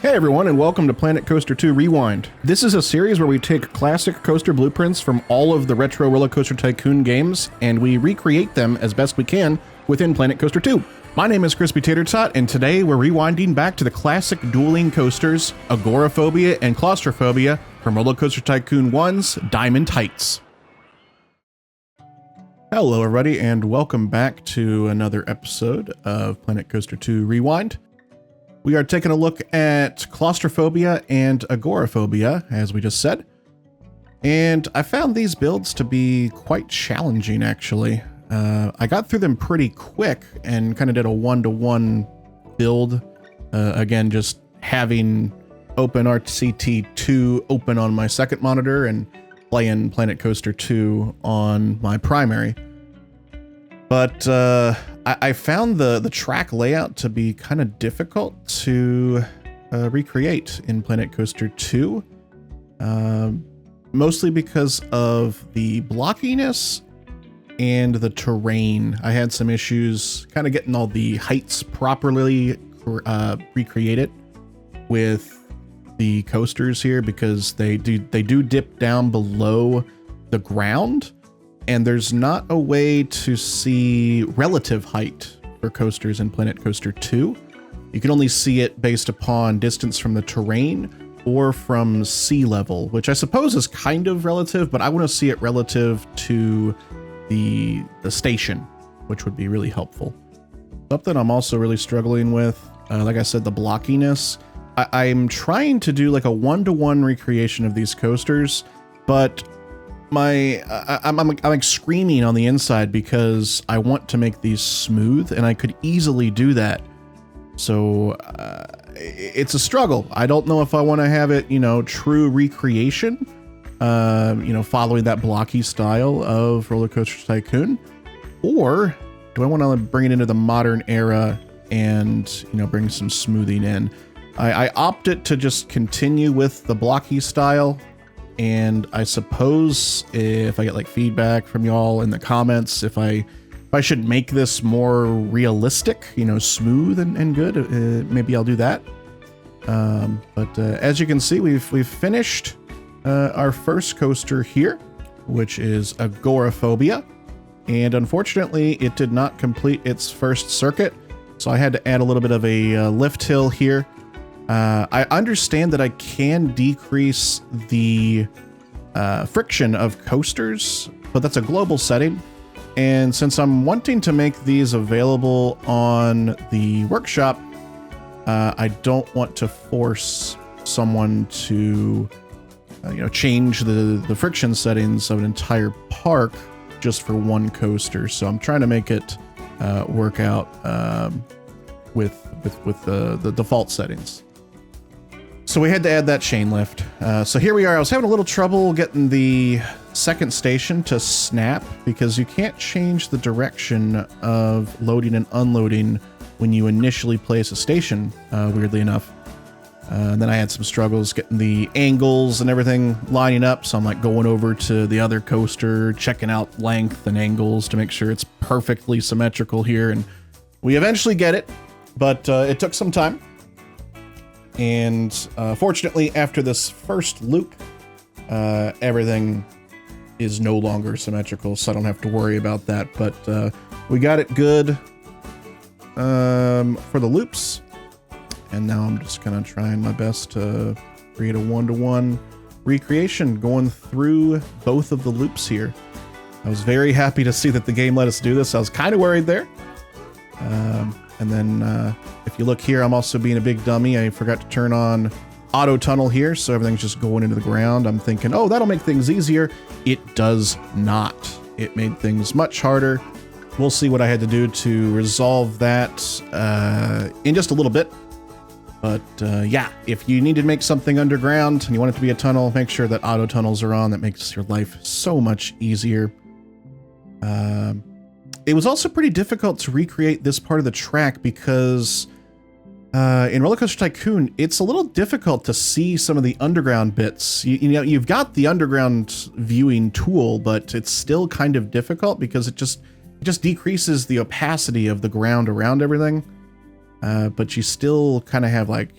Hey everyone, and welcome to Planet Coaster 2 Rewind. This is a series where we take classic coaster blueprints from all of the retro Rollercoaster Tycoon games, and we recreate them as best we can within Planet Coaster 2. My name is Crispy Tater Tot, and today we're rewinding back to the classic dueling coasters, Agoraphobia and Claustrophobia from Rollercoaster Tycoon 1's Diamond Heights. Hello everybody, and welcome back to another episode of Planet Coaster 2 Rewind. We are taking a look at Claustrophobia and Agoraphobia, as we just said. And I found these builds to be quite challenging, actually. I got through them pretty quick and kind of did a one-to-one build. Again, just having open RCT 2 open on my second monitor and playing Planet Coaster 2 on my primary. But I found the track layout to be kind of difficult to recreate in Planet Coaster 2, mostly because of the blockiness and the terrain. I had some issues kind of getting all the heights properly recreated with the coasters here, because they do dip down below the ground. And there's not a way to see relative height for coasters in Planet Coaster 2. You can only see it based upon distance from the terrain or from sea level, which I suppose is kind of relative, but I want to see it relative to the station, which would be really helpful. Something I'm also really struggling with, like I said, the blockiness. I'm trying to do like a one-to-one recreation of these coasters, but I'm like screaming on the inside because I want to make these smooth, and I could easily do that. So it's a struggle. I don't know if I want to have it, true recreation, following that blocky style of Rollercoaster Tycoon, or do I want to bring it into the modern era and, bring some smoothing in? I opted to just continue with the blocky style. And I suppose if I get like feedback from y'all in the comments, if I should make this more realistic, smooth and good, maybe I'll do that. But as you can see, we've finished our first coaster here, which is Agoraphobia. And unfortunately, it did not complete its first circuit. So I had to add a little bit of a lift hill here. I understand that I can decrease the friction of coasters, but that's a global setting. And since I'm wanting to make these available on the workshop, I don't want to force someone to, change the friction settings of an entire park just for one coaster. So I'm trying to make it work out with the default settings. So we had to add that chain lift. So here we are. I was having a little trouble getting the second station to snap because you can't change the direction of loading and unloading when you initially place a station, weirdly enough. And then I had some struggles getting the angles and everything lining up. So I'm like going over to the other coaster, checking out length and angles to make sure it's perfectly symmetrical here. And we eventually get it, but it took some time. And fortunately, after this first loop, everything is no longer symmetrical, so I don't have to worry about that. But we got it good for the loops. And now I'm just kind of trying my best to create a one-to-one recreation going through both of the loops here. I was very happy to see that the game let us do this. I was kind of worried there. And then if you look here, I'm also being a big dummy. I forgot to turn on auto tunnel here, so everything's just going into the ground. I'm thinking, oh, that'll make things easier. It does not. It made things much harder. We'll see what I had to do to resolve that in just a little bit. But yeah, if you need to make something underground and you want it to be a tunnel, make sure that auto tunnels are on. That makes your life so much easier. It was also pretty difficult to recreate this part of the track because in Rollercoaster Tycoon, it's a little difficult to see some of the underground bits. You've got the underground viewing tool, but it's still kind of difficult because it just decreases the opacity of the ground around everything. But you still kind of have like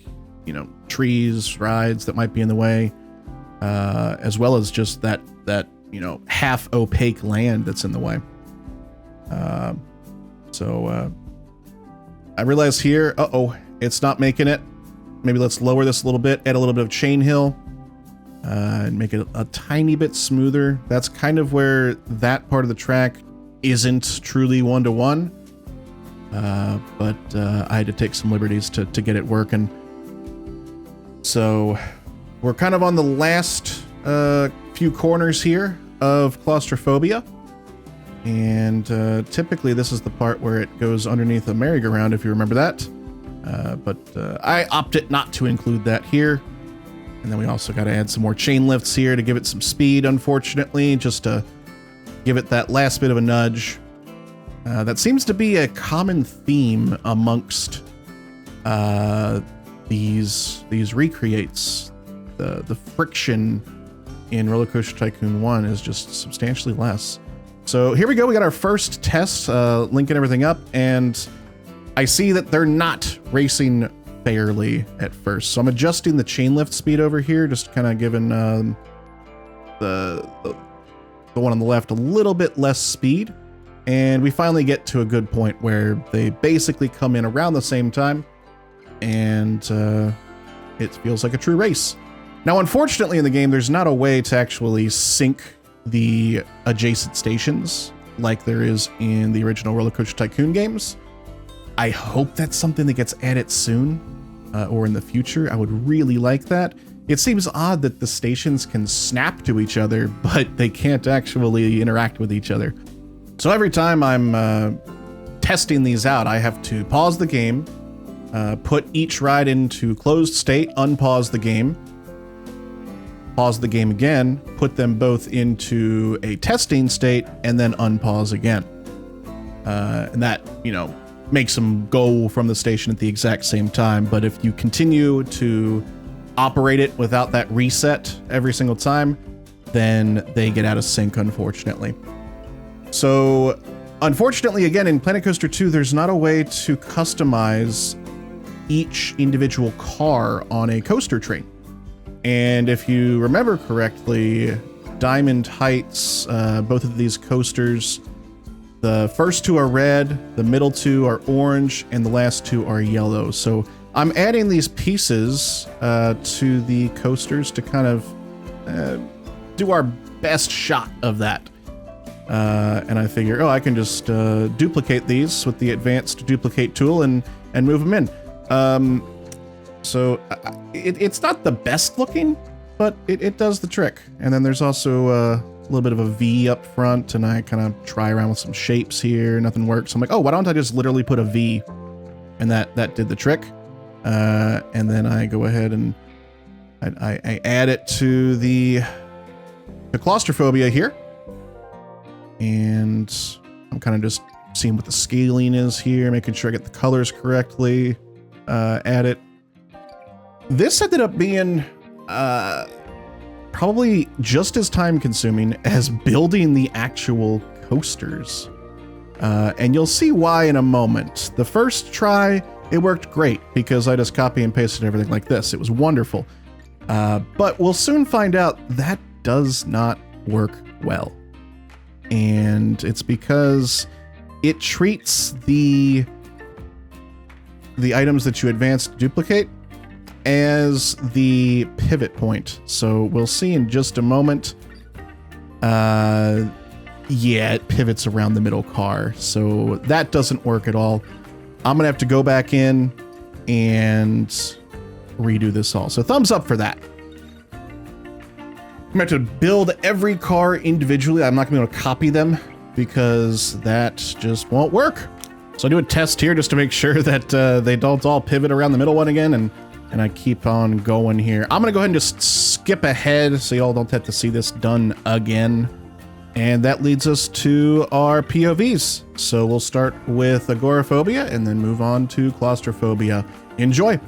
you know, trees, rides that might be in the way, as well as just that, you know, half opaque land that's in the way. So I realize here, it's not making it. Maybe let's lower this a little bit, add a little bit of chain hill, and make it a tiny bit smoother. That's kind of where that part of the track isn't truly one-to-one. But I had to take some liberties to get it working. So we're kind of on the last few corners here of Claustrophobia. And typically this is the part where it goes underneath a merry-go-round, if you remember that. But I opted not to include that here. And then we also got to add some more chain lifts here to give it some speed, unfortunately, just to give it that last bit of a nudge. That seems to be a common theme amongst these recreates. The friction in Rollercoaster Tycoon 1 is just substantially less. So here we go. We got our first test, linking everything up, and I see that they're not racing fairly at first. So I'm adjusting the chain lift speed over here, just kind of giving the one on the left a little bit less speed. And we finally get to a good point where they basically come in around the same time, and it feels like a true race. Now, unfortunately in the game, there's not a way to actually sync the adjacent stations like there is in the original Rollercoaster Tycoon games. I hope that's something that gets added soon or in the future. I would really like that. It seems odd that the stations can snap to each other, but they can't actually interact with each other. So every time I'm testing these out, I have to pause the game, put each ride into closed state, unpause the game, pause the game again, put them both into a testing state, and then unpause again. And that, you know, makes them go from the station at the exact same time. But if you continue to operate it without that reset every single time, then they get out of sync, unfortunately. So, unfortunately, again, in Planet Coaster 2, there's not a way to customize each individual car on a coaster train. And if you remember correctly, Diamond Heights, both of these coasters, the first two are red, the middle two are orange, and the last two are yellow. So I'm adding these pieces to the coasters to kind of do our best shot of that. And I figure, I can just duplicate these with the advanced duplicate tool and move them in. So it's not the best looking, but it does the trick. And then there's also a little bit of a V up front, and I kind of try around with some shapes here. Nothing works. I'm like, why don't I just literally put a V? And that did the trick. And then I go ahead and I add it to the Claustrophobia here. And I'm kind of just seeing what the scaling is here, making sure I get the colors correctly. Add it. This ended up being probably just as time consuming as building the actual coasters. And you'll see why in a moment. The first try, it worked great because I just copy and pasted everything like this. It was wonderful. But we'll soon find out that does not work well. And it's because it treats the items that you advance to duplicate as the pivot point. So we'll see in just a moment. Yeah, it pivots around the middle car. So that doesn't work at all. I'm gonna have to go back in and redo this all. So thumbs up for that. I'm going to have to build every car individually. I'm not going to be able to copy them because that just won't work. So I do a test here just to make sure that they don't all pivot around the middle one again, and I keep on going here. I'm going to go ahead and just skip ahead so y'all don't have to see this done again. And that leads us to our POVs. So we'll start with Agoraphobia and then move on to Claustrophobia. Enjoy!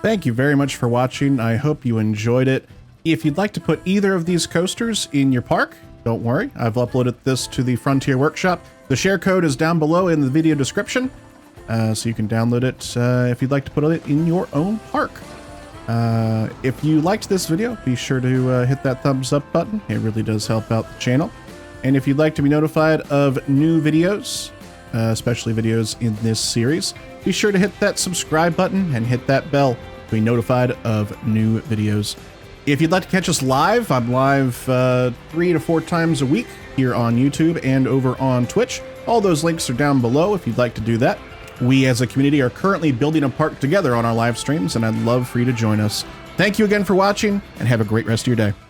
Thank you very much for watching. I hope you enjoyed it. If you'd like to put either of these coasters in your park, don't worry, I've uploaded this to the Frontier Workshop. The share code is down below in the video description, so you can download it if you'd like to put it in your own park. If you liked this video, be sure to hit that thumbs up button. It really does help out the channel. And if you'd like to be notified of new videos, especially videos in this series, be sure to hit that subscribe button and hit that bell to be notified of new videos. If you'd like to catch us live, I'm live 3 to 4 times a week here on YouTube and over on Twitch. All those links are down below if you'd like to do that. We as a community are currently building a park together on our live streams, and I'd love for you to join us. Thank you again for watching, and have a great rest of your day.